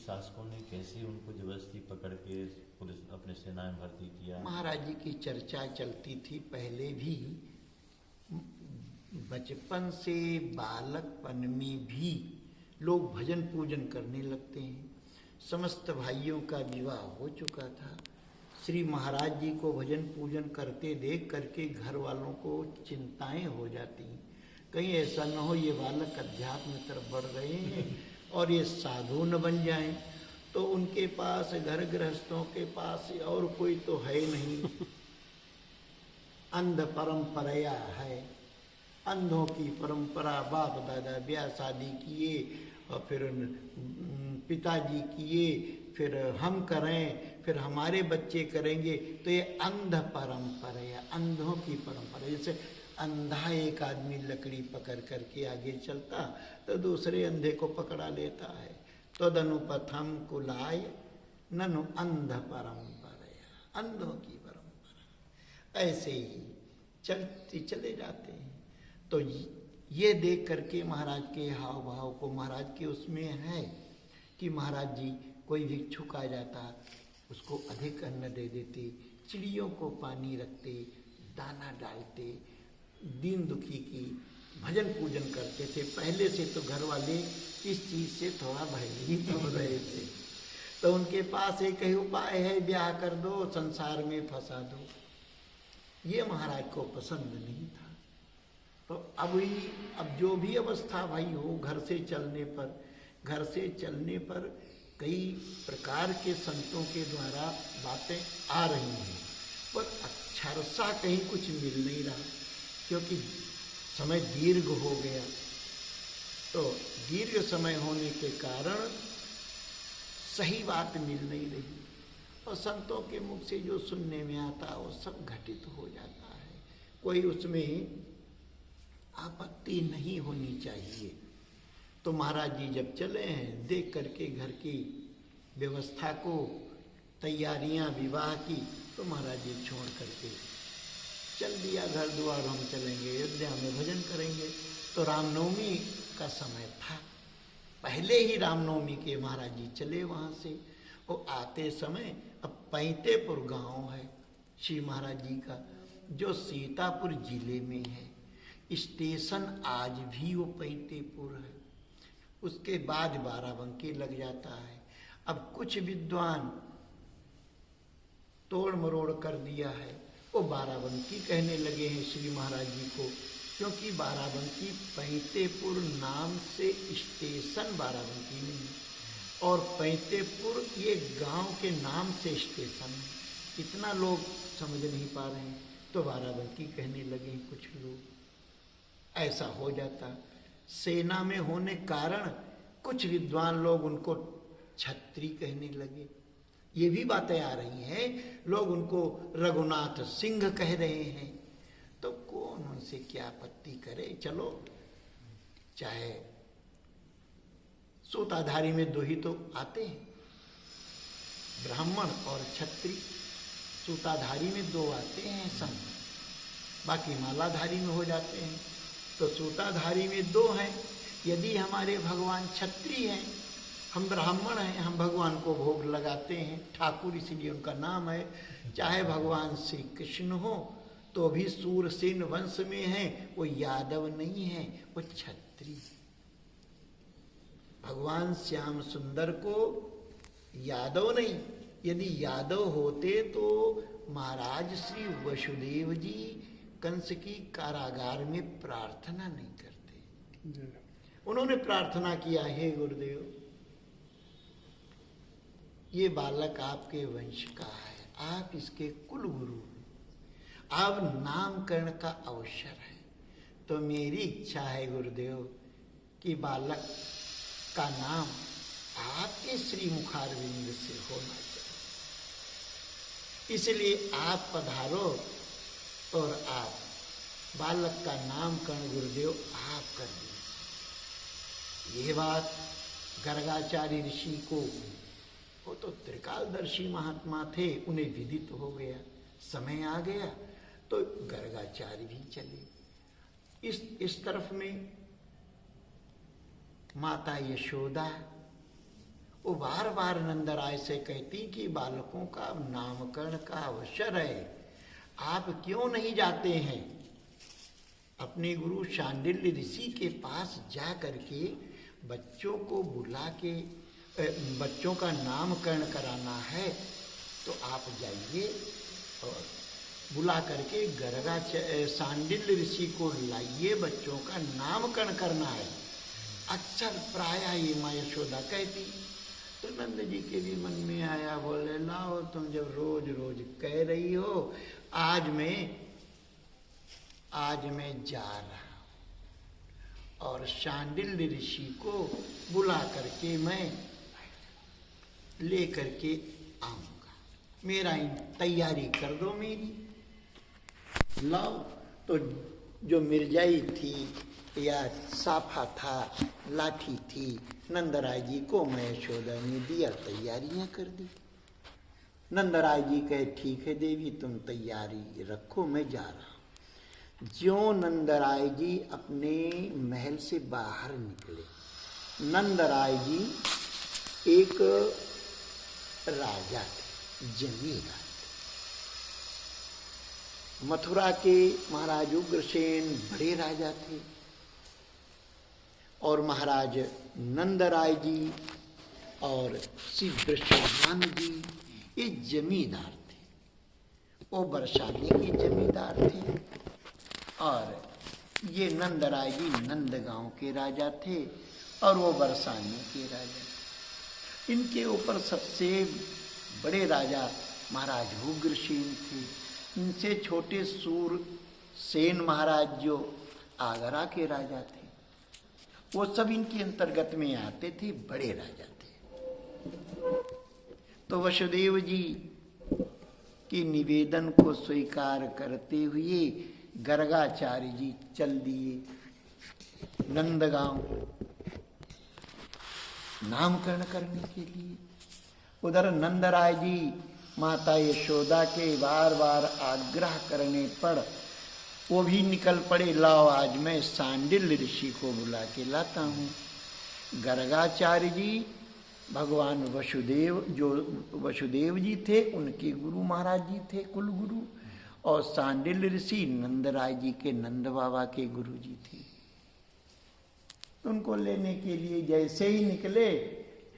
शासकों ने कैसे उनको जबरदस्ती पकड़ के पुलिस अपने सेना में भर्ती किया? महाराज जी की चर्चा चलती थी पहले भी, बचपन से बालकपन में भी लोग भजन पूजन करने लगते हैं। समस्त भाइयों का विवाह हो चुका था। श्री महाराज जी को भजन पूजन करते देख करके घर वालों को चिंताएं हो जाती हैं, कहीं ऐसा न हो ये बालक अध्यात्म की तरफ बढ़ रहे हैं और ये साधु न बन जाएं। तो उनके पास, घर गृहस्थों के पास और कोई तो है नहीं, अंध परंपरा है, अंधों की परंपरा। बाप दादा ब्याह शादी किए और फिर पिताजी किए, फिर हम करें, फिर हमारे बच्चे करेंगे, तो ये अंध परंपरा है, अंधों की परंपरा। जैसे अंधा एक आदमी लकड़ी पकड़ करके आगे चलता तो दूसरे अंधे को पकड़ा लेता है। तदनुपथम कुलाय ननु अंध परंपरा, अंधों की परंपरा। ऐसे ही चलते चले जाते हैं। तो ये देख करके महाराज के हाव भाव को, महाराज के उसमें है कि महाराज जी कोई भिक्षुक आ जाता उसको अधिक अन्न दे देते, चिड़ियों को पानी रखते, दाना डालते, दीन दुखी की भजन पूजन करते थे। पहले से तो घर वाले इस चीज़ से थोड़ा भयभीत हो रहे थे। तो उनके पास एक ही उपाय है, ब्याह कर दो, संसार में फंसा दो। ये महाराज को पसंद नहीं था। तो अब जो भी अवस्था भाई हो, घर से चलने पर कई प्रकार के संतों के द्वारा बातें आ रही हैं, पर अक्षरशः कहीं कुछ मिल नहीं रहा, क्योंकि समय दीर्घ हो गया। तो दीर्घ समय होने के कारण सही बात मिल नहीं रही, और संतों के मुख से जो सुनने में आता वो सब घटित हो जाता है। कोई उसमें आपत्ति नहीं होनी चाहिए। तो महाराज जी जब चले हैं, देख करके घर की व्यवस्था को, तैयारियां विवाह की, तो महाराज जी छोड़ करके चल दिया घर द्वार, हम चलेंगे अयोध्या में भजन करेंगे। तो रामनवमी का समय था, पहले ही रामनवमी के महाराज जी चले वहाँ से। वो आते समय, अब पैंतेपुर गांव है श्री महाराज जी का, जो सीतापुर जिले में है। स्टेशन आज भी वो पैंतेपुर है, उसके बाद बाराबंकी लग जाता है। अब कुछ विद्वान तोड़ मरोड़ कर दिया है, वो बाराबंकी कहने लगे हैं श्री महाराज जी को, क्योंकि बाराबंकी पैंतेपुर नाम से स्टेशन बाराबंकी नहीं है, और पैंतेपुर ये गांव के नाम से स्टेशन है। इतना लोग समझ नहीं पा रहे हैं, तो बाराबंकी कहने लगे कुछ लोग। ऐसा हो जाता। सेना में होने कारण कुछ विद्वान लोग उनको छत्री कहने लगे। ये भी बातें आ रही हैं, लोग उनको रघुनाथ सिंह कह रहे हैं। तो कौन उनसे क्या आपत्ति करे। चलो, चाहे सूताधारी में दो ही तो आते हैं, ब्राह्मण और क्षत्रिय। सूताधारी में दो आते हैं संत, बाकी मालाधारी में हो जाते हैं। तो सूताधारी में दो हैं। यदि हमारे भगवान क्षत्रिय हैं, हम ब्राह्मण हैं, हम भगवान को भोग लगाते हैं, ठाकुर इसलिए उनका नाम है। चाहे भगवान श्री कृष्ण हो तो भी सूरसेन वंश में हैं, वो यादव नहीं है, वो क्षत्रिय। भगवान श्याम सुंदर को यादव नहीं, यदि यादव होते तो महाराज श्री वसुदेव जी कंस की कारागार में प्रार्थना नहीं करते। उन्होंने प्रार्थना किया, हे गुरुदेव, ये बालक आपके वंश का है, आप इसके कुल गुरु हैं, अब नामकरण का अवसर है, तो मेरी इच्छा है गुरुदेव कि बालक का नाम आपके श्री मुखारविंद से होना चाहिए। इसलिए आप पधारो और आप बालक का नामकरण गुरुदेव आप कर दीजिए। ये बात गर्गाचार्य ऋषि को, वो तो त्रिकालदर्शी महात्मा थे, उन्हें विदित हो गया, समय आ गया, तो गर्गाचार्य भी चले। इस तरफ में माता यशोदा वो बार बार नंदराय से कहती कि बालकों का नामकरण का अवसर है, आप क्यों नहीं जाते हैं? अपने गुरु शांडिल्य ऋषि के पास जा करके बच्चों को बुला के बच्चों का नामकरण कराना है, तो आप जाइए और बुला करके गर्गा शांडिल्य ऋषि को लाइए, बच्चों का नामकरण करना है। अक्सर प्रायः ये माँ यशोदा कहती। तो नंद जी के भी मन में आया, बोले लाओ तुम जब रोज रोज कह रही हो, आज मैं जा रहा हूँ और शांडिल्य ऋषि को बुला करके मैं ले करके आऊँगा, मेरा तैयारी कर दो मेरी। लाओ, तो जो मिर्जाई थी या साफा था, लाठी थी, नंदराय जी को मैं यशोदा ने दिया, तैयारियां कर दी। नंदराय जी कहे ठीक है देवी, तुम तैयारी रखो, मैं जा रहा हूं। ज्यों नंदराय जी अपने महल से बाहर निकले, नंदराय जी एक राजा थे, जमींदार। मथुरा के महाराज उग्रसेन बड़े राजा थे और महाराज नंदराय जी और श्री वृषभानु जी ये जमींदार थे। वो बरसाने के जमींदार थे और ये नंदराय जी नंदगांव के राजा थे और वो बरसाने के राजा। इनके ऊपर सबसे बड़े राजा महाराज उग्रसेन थे। इनसे छोटे सूरसेन महाराज जो आगरा के राजा थे, वो सब इनके अंतर्गत में आते थे, बड़े राजा थे। तो वसुदेव जी के निवेदन को स्वीकार करते हुए गर्गाचार्य जी चल दिए नंदगांव नामकरण करने के लिए। उधर नंदराय जी माता यशोदा के बार बार आग्रह करने पर वो भी निकल पड़े, लाओ आज मैं शांडिल्य ऋषि को बुला के लाता हूँ। गर्गाचार्य जी भगवान वसुदेव, जो वसुदेव जी थे उनके गुरु महाराज जी थे, कुल गुरु, और शांडिल्य ऋषि नंदराय जी के नंद बाबा के गुरु जी थे। उनको लेने के लिए जैसे ही निकले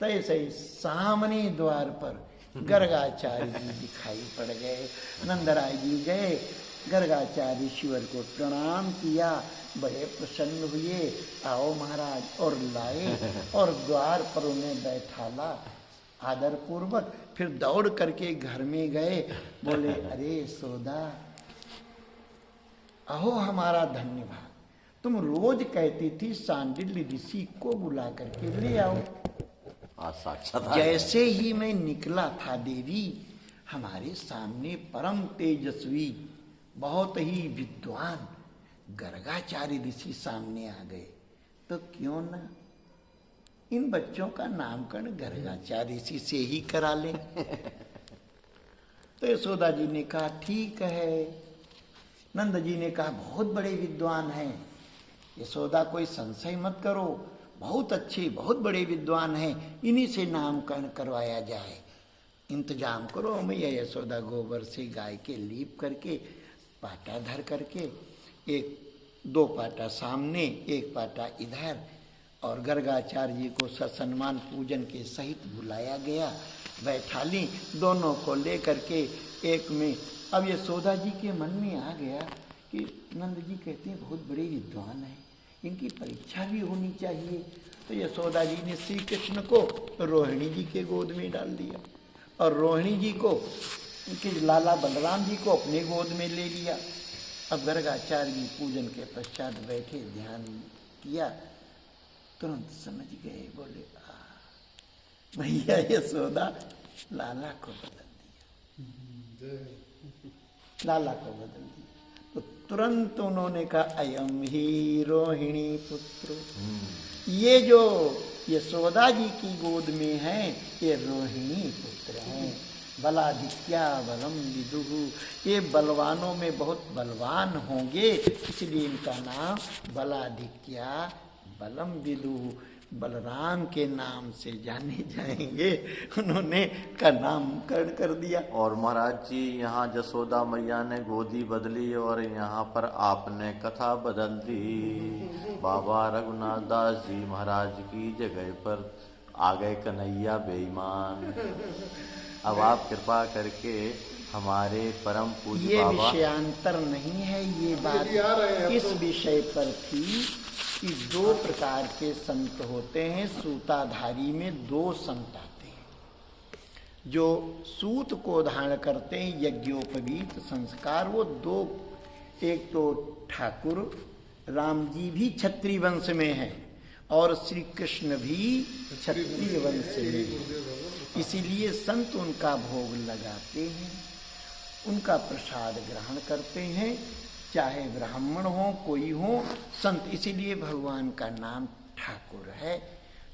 तैसे ही सामने द्वार पर गर्गाचार्य जी दिखाई पड़ गए। नंदराय जी गए, गर्गाचार्य ईश्वर को प्रणाम किया, बड़े प्रसन्न हुए, आओ महाराज, और लाए और द्वार पर उन्हें बैठाला आदर पूर्वक। फिर दौड़ करके घर में गए, बोले अरे यशोदा, अहो हमारा धन्यवाद, तुम रोज कहती थी शांडिल्य ऋषि को बुला करके ले आओ। साक्षात जैसे ही मैं निकला था देवी, हमारे सामने परम तेजस्वी, बहुत ही विद्वान गर्गाचार्य ऋषि सामने आ गए, तो क्यों ना इन बच्चों का नामकरण गर्गाचार्य ऋषि से ही करा लें। तो यशोदा जी ने कहा ठीक है। नंद जी ने कहा बहुत बड़े विद्वान हैं यशोदा, कोई संशय मत करो, बहुत अच्छे बहुत बड़े विद्वान हैं, इन्हीं से नामकरण करवाया जाए, इंतजाम करो। मैया यशोदा गोबर से गाय के लीप करके पाटा धर करके, एक दो पाटा सामने एक पाटा इधर, और गर्गाचार्य जी को ससम्मान पूजन के सहित बुलाया गया, बैठा ली, दोनों को ले करके एक में। अब यशोदा जी के मन में आ गया कि नंद जी कहते हैं बहुत बड़े विद्वान हैं, इनकी परीक्षा भी होनी चाहिए। तो यशोदा जी ने श्री कृष्ण को रोहिणी जी के गोद में डाल दिया और रोहिणी जी को उनके लाला बलराम जी को अपने गोद में ले लिया। अब गर्गाचार्य जी पूजन के पश्चात बैठे, ध्यान किया, तुरंत समझ गए, बोले भैया यशोदा लाला को बदल दिया, लाला को बदल दिया। तो तुरंत उन्होंने कहा अयम ही रोहिणी पुत्र, ये जो यशोदा जी की गोद में है ये रोहिणी पुत्र हैं। बलाधिक्या बलम विदुहु, ये बलवानों में बहुत बलवान होंगे, इसलिए इनका नाम बलाधिक्या बलम विदु, बलराम के नाम से जाने जाएंगे, उन्होंने का नामकरण कर दिया। और महाराज जी यहाँ जसोदा मैया ने गोदी बदली और यहाँ पर आपने कथा बदल दी। बाबा रघुनाथ दास जी महाराज की जगह पर आ गए कन्हैया बेईमान। अब आप कृपा करके हमारे परम पूज्य ये बाबा, विषयांतर नहीं है, ये बात इस विषय पर थी कि दो प्रकार के संत होते हैं। सूताधारी में दो संत आते हैं जो सूत को धारण करते हैं, यज्ञोपवीत संस्कार, वो दो, एक तो ठाकुर राम जी भी क्षत्रिय वंश में है और श्री कृष्ण भी क्षत्रिय वंश में है। इसीलिए संत उनका भोग लगाते हैं, उनका प्रसाद ग्रहण करते हैं, चाहे ब्राह्मण हो कोई हो संत। इसीलिए भगवान का नाम ठाकुर है।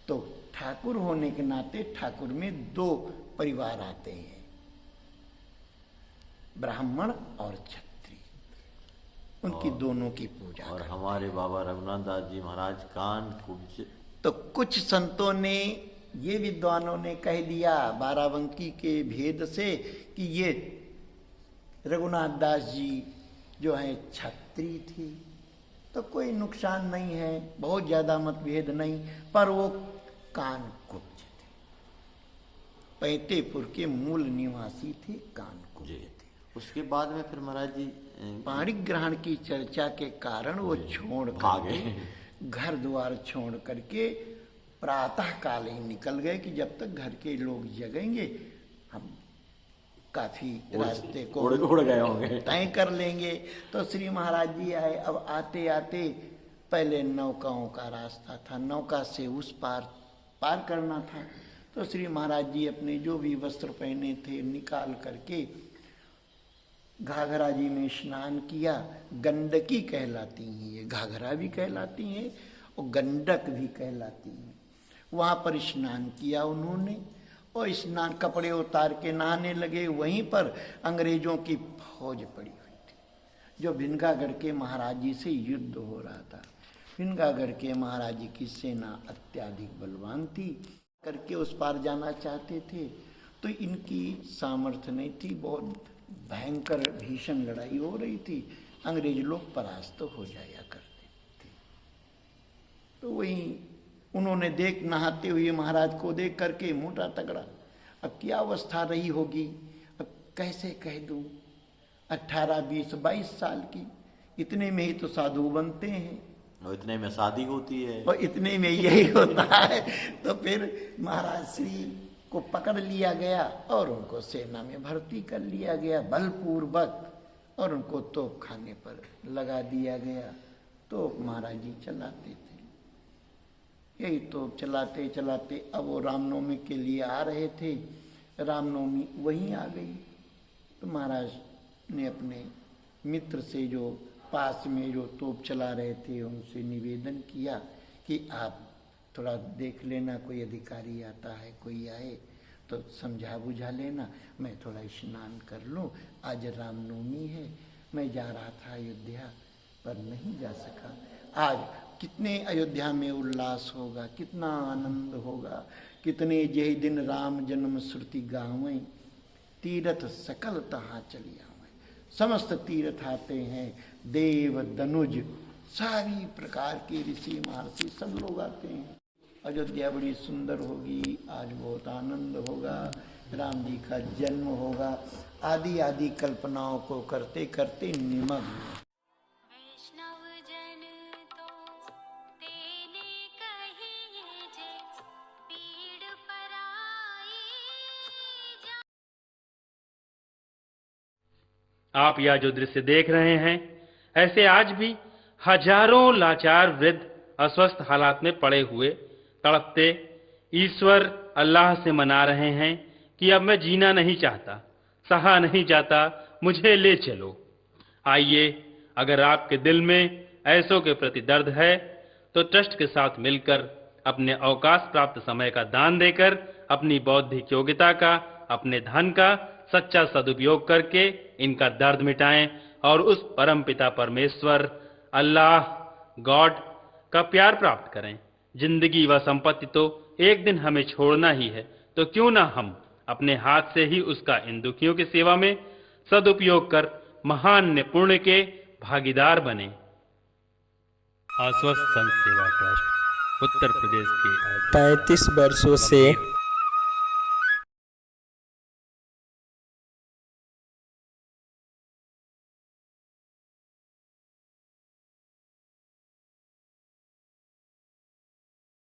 तो ठाकुर होने के नाते ठाकुर में दो परिवार आते हैं, ब्राह्मण और क्षत्रिय, उनकी दोनों की पूजा। और हमारे बाबा रघुनाथ दास जी महाराज कान कुब्ज। तो कुछ संतों ने, ये विद्वानों ने कह दिया बाराबंकी के भेद से कि ये रघुनाथ दास जी जो है क्षत्रिय थी, तो कोई नुकसान नहीं है, बहुत ज्यादा मतभेद नहीं, पर वो कान कुब्ज थे, पैतेपुर के मूल निवासी थे, कान कुब्ज थे। उसके बाद में फिर महाराज जी पाणी ग्रहण की चर्चा के कारण वो छोड़ करके, घर द्वार छोड़ करके प्रातः काल ही निकल गए कि जब तक घर के लोग जगेंगे हम काफी रास्ते को उड़ गए होंगे, तय कर लेंगे। तो श्री महाराज जी आए। अब आते आते पहले नौकाओं का रास्ता था, नौका से उस पार करना था। तो श्री महाराज जी अपने जो भी वस्त्र पहने थे निकाल करके घाघरा जी में स्नान किया। गंडकी कहलाती हैं ये, घाघरा भी कहलाती हैं और गंडक भी कहलाती हैं। वहाँ पर स्नान किया उन्होंने और स्नान, कपड़े उतार के नहाने लगे। वहीं पर अंग्रेजों की फौज पड़ी हुई थी जो भिनगागढ़ के महाराज जी से युद्ध हो रहा था। भिनगागढ़ के महाराज जी की सेना अत्यधिक बलवान थी, करके उस पार जाना चाहते थे, तो इनकी सामर्थ्य नहीं थी, बहुत भयंकर भीषण लड़ाई हो रही थी, अंग्रेज लोग परास्त हो जाया करते थे। तो वहीं उन्होंने नहाते हुए महाराज को देख करके मोटा तगड़ा, अब क्या अवस्था रही होगी, अब कैसे कह दूं, 18, 20, 22 साल की, इतने में ही तो साधु बनते हैं और इतने में शादी होती है और इतने में यही होता है। तो फिर महाराज श्री को पकड़ लिया गया और उनको सेना में भर्ती कर लिया गया बलपूर्वक, और उनको तोप खाने पर लगा दिया गया। तो महाराज जी चलाते थे, यही तो चलाते चलाते अब वो रामनवमी के लिए आ रहे थे, रामनवमी वहीं आ गई। तो महाराज ने अपने मित्र से जो पास में जो तोप चला रहे थे उनसे निवेदन किया कि आप थोड़ा देख लेना, कोई अधिकारी आता है, कोई आए तो समझा बुझा लेना, मैं थोड़ा स्नान कर लूँ, आज रामनवमी है, मैं जा रहा था अयोध्या पर नहीं जा सका। आज कितने अयोध्या में उल्लास होगा, कितना आनंद होगा, कितने यही दिन राम जन्म श्रुति गावें, तीर्थ सकल तहाँ चली आवें। समस्त तीर्थ आते हैं, देव दनुज सारी प्रकार के ऋषि महर्षि सब लोग आते हैं। अयोध्या बड़ी सुंदर होगी, आज बहुत आनंद होगा, राम जी का जन्म होगा, आदि आदि कल्पनाओं को करते करते निमग्न। आप यह जो दृश्य देख रहे हैं, ऐसे आज भी हजारों लाचार वृद्ध अस्वस्थ हालात में पड़े हुए तड़पते ईश्वर अल्लाह से मना रहे हैं कि अब मैं जीना नहीं चाहता, सहा नहीं जाता, मुझे ले चलो। आइए, अगर आपके दिल में ऐसों के प्रति दर्द है तो ट्रस्ट के साथ मिलकर अपने अवकाश प्राप्त समय का दान देकर अपनी बौद्धिक योग्यता का, अपने धन का सच्चा सदुपयोग करके इनका दर्द मिटाएं और उस परम पिता परमेश्वर अल्लाह गॉड का प्यार प्राप्त करें। जिंदगी व संपत्ति तो एक दिन हमें छोड़ना ही है, तो क्यों ना हम अपने हाथ से ही उसका इन दुखियों की सेवा में सदुपयोग कर महान पुण्य के भागीदार बने। आश्वस्त संत सेवा ट्रस्ट उत्तर प्रदेश के 35 वर्षों से